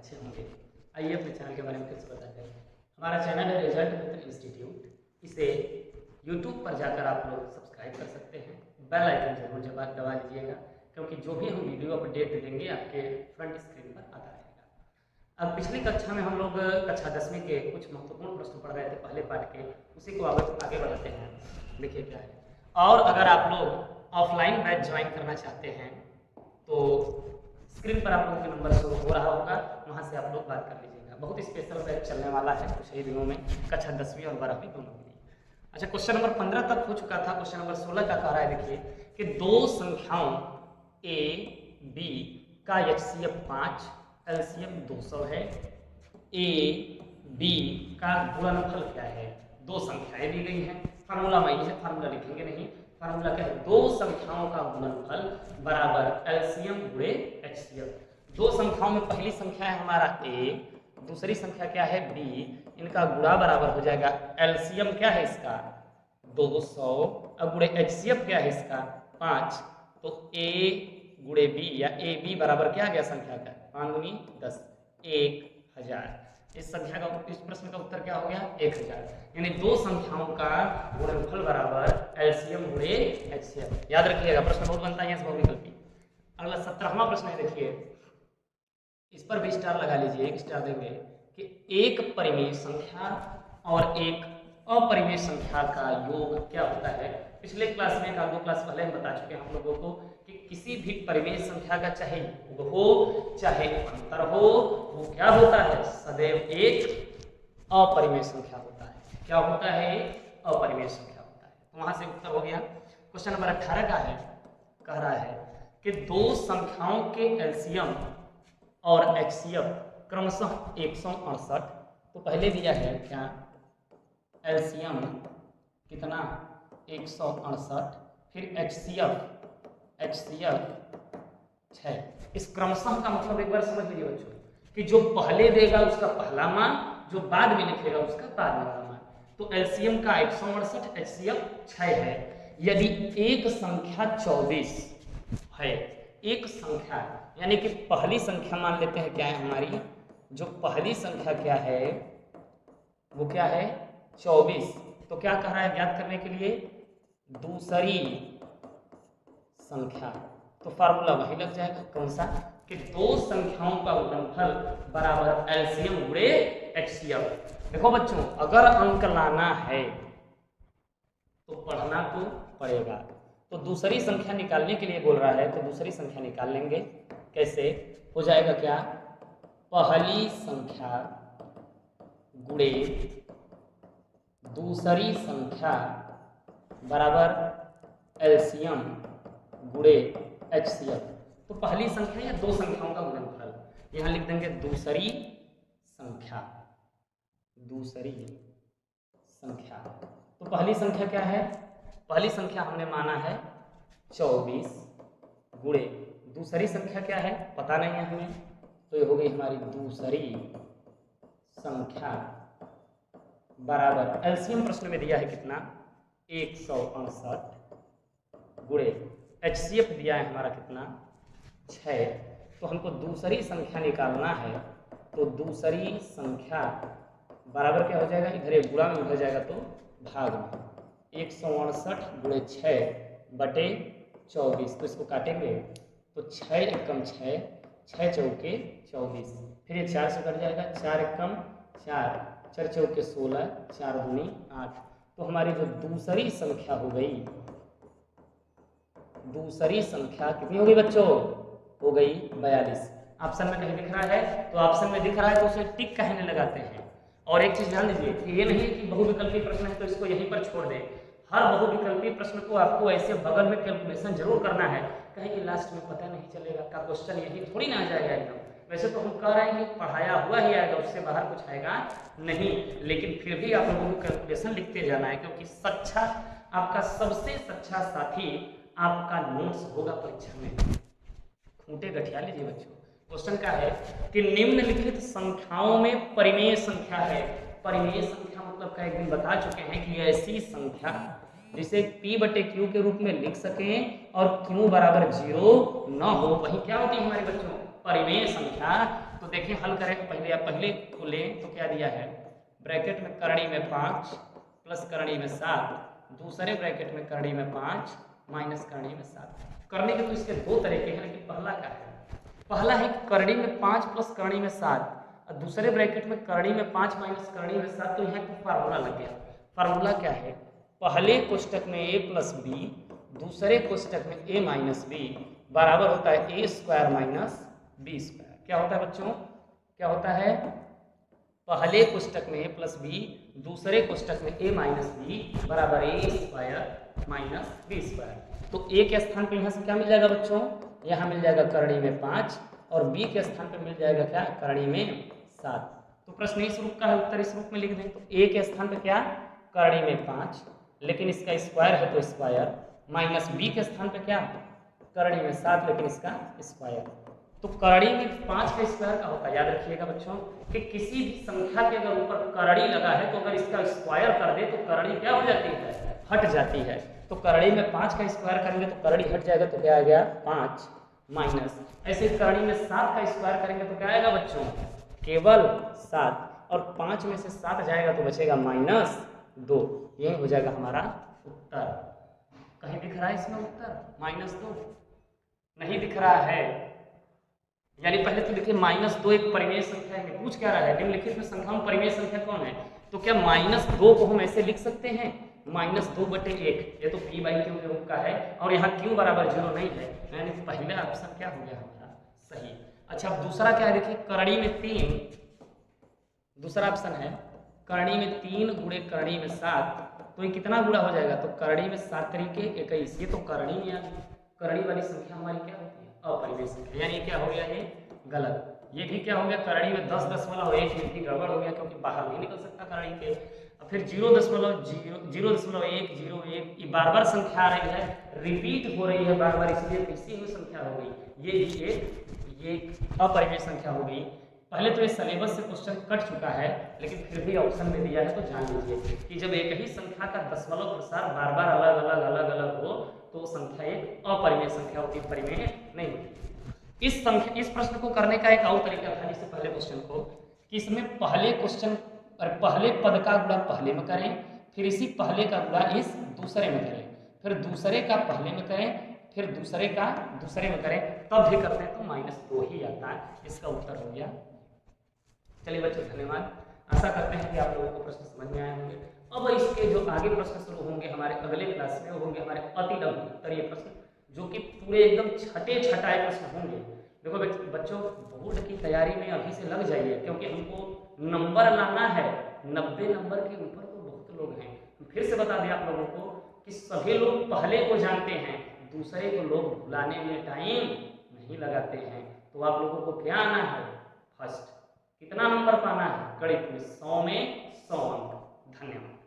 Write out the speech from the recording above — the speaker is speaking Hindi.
अच्छे होंगे। आइए अपने चैनल के बारे में कुछ बताते हैं। हमारा चैनल है रिजल्ट मित्र इंस्टीट्यूट। इसे यूट्यूब पर जाकर आप लोग सब्सक्राइब कर सकते हैं। बेल आइकन जरूर दबा लीजिएगा, क्योंकि जो भी हम वीडियो अपडेट देंगे आपके फ्रंट स्क्रीन पर आता रहेगा। अब पिछली कक्षा में हम लोग कक्षा 10वीं के कुछ महत्वपूर्ण प्रश्न पढ़ रहे थे पहले पार्ट के, उसी को आगे बढ़ाते हैं। देखिए क्या है। और अगर आप लोग ऑफलाइन बैच ज्वाइन करना चाहते हैं तो स्क्रीन पर आप लोगों के नंबर शो हो रहा होगा, वहाँ से आप लोग बात कर लीजिएगा। बहुत स्पेशल बैच चलने वाला है कुछ ही दिनों में, कक्षा 10वीं और 12वीं दोनों के लिए। अच्छा, क्वेश्चन नंबर 15 तक हो चुका था। क्वेश्चन नंबर 16 का कह रहा है, देखिए कि दो संख्याओं ए बी का एचसीएफ 5, एलसीएम 200 है। ए बी का गुणनफल क्या है? दो संख्याएं दी गई हैं, फार्मूला वही है, फार्मूला लिखेंगे नहीं। फार्मूला क्या है? दो संख्याओं का गुणनफल बराबर एलसीएम गुणे एचसीएफ। दो संख्याओं में पहली संख्या है हमारा ए, दूसरी संख्या क्या है बी, इनका गुणा बराबर हो जाएगा एलसीएम क्या है इसका 200, अब गुणे एचसीएफ क्या है इसका 5। तो ए गुणे बी या ए बी बराबर क्या आ गया संख्या का 5 दूनी 10, 1000। इस संख्या का इस प्रश्न का उत्तर क्या हो गया 1000। यानी दो संख्याओं का गुणनफल बराबर एलसीएम गुणे एचसीएफ। याद रखिएगा, प्रश्न बहुत बनता है बहुविकल्पी। अगला 17वां प्रश्न है, देखिए इस पर भी स्टार लगा लीजिए, एक स्टार देंगे कि एक परिमेय संख्या और एक अपरिमेय संख्या का योग क्या होता है। पिछले क्लास में एक दो क्लास पहले हम बता चुके हैं हम लोगों को कि किसी भी परिमेय संख्या का चाहे योग हो चाहे अंतर हो, वो क्या होता है सदैव एक अपरिमेय संख्या होता है। क्या होता है? अपरिमेय संख्या होता है। तो वहां से उत्तर हो गया। क्वेश्चन नंबर 18 का है, कह रहा है कि दो संख्याओं के एलसीएम और एचसीएफ क्रमशः 168। तो पहले दिया है क्या एलसीएम कितना 168, फिर एचसीएफ 6। इस क्रमशः का मतलब एक बार समझ लीजिए बच्चों कि जो पहले देगा उसका पहला मान, जो बाद में लिखेगा उसका बाद में वाला मान। तो एलसीएम का 168, एचसीएफ 6 है। यदि एक संख्या 24 है, एक संख्या यानी कि पहली संख्या मान लेते हैं क्या है हमारी, जो पहली संख्या क्या है वो क्या है 24। तो क्या कह रहा है ज्ञात करने के लिए दूसरी संख्या। तो फार्मूला वही लग जाएगा, कौन सा कि दो संख्याओं का गुणनफल बराबर एलसीएम गुणे एचसीएफ। देखो बच्चों, अगर अंक लाना है तो पढ़ना तो पड़ेगा। तो दूसरी संख्या निकालने के लिए बोल रहा है, तो दूसरी संख्या निकाल लेंगे। कैसे हो जाएगा? क्या पहली संख्या गुणे दूसरी संख्या बराबर एलसीएम गुणे एचसीएफ। तो पहली संख्या या दो संख्याओं का गुणनफल, यहां लिख देंगे दूसरी संख्या, दूसरी संख्या। तो पहली संख्या क्या है? पहली संख्या हमने माना है 24 गुणे दूसरी संख्या क्या है पता नहीं है हमें, तो ये हो गई हमारी दूसरी संख्या बराबर एलसीएम प्रश्न में दिया है कितना 168 गुणे एचसीएफ दिया है हमारा कितना 6। तो हमको दूसरी संख्या निकालना है, तो दूसरी संख्या बराबर क्या हो जाएगा, इधर एक गुणा में हो जाएगा तो भाग में 168 गुणे 6 बटे 24। तो इसको काटेंगे तो 6 एकम 6, 6 चौके 24, फिर ये 4 से कट जाएगा, 4 एकम 4, 4 चौके 16, 4 दूनी 8। तो हमारी जो दूसरी संख्या हो गई, दूसरी संख्या कितनी होगी बच्चों? हो गई 42। ऑप्शन में कहीं दिख रहा है तो ऑप्शन में दिख रहा है तो उसे टिक कहने लगाते हैं। और एक चीज ध्यान दीजिए कि ये नहीं कि बहुविकल्पी प्रश्न है तो इसको यहीं पर छोड़ दें। हर बहुविकल्पी प्रश्न को आपको ऐसे बगल में कैलकुलेशन जरूर करना है, कहीं कि लास्ट में पता नहीं चलेगा का क्वेश्चन यही थोड़ी ना आ जाएगा एकदम। वैसे तो हम कह रहे हैं कि पढ़ाया हुआ ही आएगा, उससे बाहर कुछ आएगा नहीं, लेकिन फिर भी आप लोगों को कैलकुलेशन लिखते जाना है, क्योंकि सच्चा आपका सबसे सच्चा साथी आपका नोट्स होगा परीक्षा में। खूंटे गठिया लीजिए बच्चों। क्वेश्चन का है कि निम्नलिखित संख्याओं में परिमेय संख्या है। परिमेय संख्या मतलब का एक दिन बता चुके हैं कि ऐसी संख्या जिसे P/Q के रूप में लिख सकें और Q बराबर 0 न हो, वही क्या होती है हमारे बच्चों, परिमेय संख्या। तो देखिए हल करें, पहले खोलें तो क्या दिया है, ब्रैकेट में करड़ी में 5 प्लस करड़ी में 7, दूसरे ब्रैकेट में करड़ी में 5 माइनस करड़ी में 7। करने के तो इसके दो तरीके हैं, लेकिन पहला क्या है, पहला है करड़ी में 5 प्लस करड़ी में 7 और दूसरे ब्रैकेट में करड़ी में 5 माइनस करड़ी में 7। तो यहाँ पर फार्मूला लग गया। फार्मूला क्या है, पहले कोष्टक में a प्लस बी, दूसरे कोष्टक में a माइनस बी बराबर होता है a square minus b square. क्या होता है बच्चों, क्या होता है, पहले कोष्टक में a प्लस बी, दूसरे कोष्टक में a माइनस बी बराबर a square minus b square. तो a के स्थान पे यहाँ से क्या मिल जाएगा बच्चों, यहाँ मिल जाएगा करड़ी में 5 और b के स्थान पे मिल जाएगा क्या, करड़ी में 7। तो प्रश्न इस रूप का है, उत्तर इस रूप में लिख दें। तो a के स्थान पे क्या, करड़ी में 5, लेकिन इसका स्क्वायर है तो स्क्वायर, माइनस b के स्थान पे क्या, करड़ी में 7, लेकिन इसका स्क्वायर। तो करड़ी में 5 का स्क्वायर का होता है, याद रखिएगा बच्चों कि किसी भी संख्या के अगर ऊपर करड़ी लगा है तो अगर इसका स्क्वायर कर दे तो करड़ी क्या हो जाती है, हट जाती है। तो करड़ी में 5 का स्क्वायर करेंगे तो करड़ी हट जाएगा, तो क्या आ गया 5 माइनस, ऐसे करड़ी में 7 का स्क्वायर करेंगे तो क्या आएगा बच्चों, केवल 7, और 5 में से 7 जाएगा तो बचेगा -2। यही हो जाएगा हमारा उत्तर। कहीं दिख रहा है इसमें उत्तर -2? नहीं दिख रहा है। यानी पहले तो देखिए -2 एक परिमेय संख्या है, पूछ क्या रहा है, निम्नलिखित में संख्या में परिमेय संख्या कौन है। तो क्या -2 को हम ऐसे लिख सकते हैं, -2/1, ये तो P/Q के रूप का है और यहाँ Q बराबर 0 नहीं है, यानी पहला ऑप्शन क्या हो गया हमारा सही। अच्छा अब दूसरा क्या है, देखिए करड़ी में 3, दूसरा ऑप्शन है करड़ी में 3 गुणे करड़ी में 7, तो ये कितना गुणा हो जाएगा, तो करड़ी में 7 तरीके 21, ये तो करड़ी में आ गई। करड़ी वाली संख्या हमारी क्या होती है, अपरिमेय संख्या, यानी क्या हो गया ये गलत। ये भी क्या हो गया, करड़ी में 10.1, ये भी गड़बड़ हो गया क्योंकि बाहर नहीं निकल सकता करड़ी के। और फिर 0.01 ये बार बार संख्या आ रही है, रिपीट हो रही है बार बार, इसलिए इसी में संख्या हो गई, ये भी एक अपरिमेय संख्या हो गई। पहले तो ये सिलेबस से क्वेश्चन कट चुका है, लेकिन फिर भी ऑप्शन में दिया है तो जान लीजिए कि जब एक ही संख्या का दशमलव प्रसार बार बार अलग अलग हो तो संख्या एक अपरिमेय संख्या होती है, परिमेय नहीं होती। इस प्रश्न को करने का एक और तरीका था, जिससे पहले क्वेश्चन को, कि इसमें पहले पद का गुणा पहले में करें, फिर इसी पहले का गुणा इस दूसरे में करें, फिर दूसरे का पहले में करें, फिर दूसरे का दूसरे में करें, तब भी करते हैं तो -2 ही आता है। इसका उत्तर हो गया। चलिए बच्चों धन्यवाद, आशा करते हैं कि आप लोगों को प्रश्न समझ में आए होंगे। अब इसके जो आगे प्रश्न शुरू होंगे हमारे अगले क्लास में, वो होंगे हमारे अति लघु उत्तरीय प्रश्न, जो कि पूरे एकदम छटाए प्रश्न होंगे। देखो बच्चों बोर्ड की तैयारी में अभी से लग जाइए, क्योंकि हमको नंबर लाना है। 90 नंबर के ऊपर तो बहुत लोग हैं। फिर से बता दें आप लोगों को कि सभी लोग पहले को जानते हैं, दूसरे को लोग भुलाने में टाइम नहीं लगाते हैं। तो आप लोगों को क्या आना है, फर्स्ट। कितना नंबर पाना है, गणित में 100 में 100 अंक। धन्यवाद।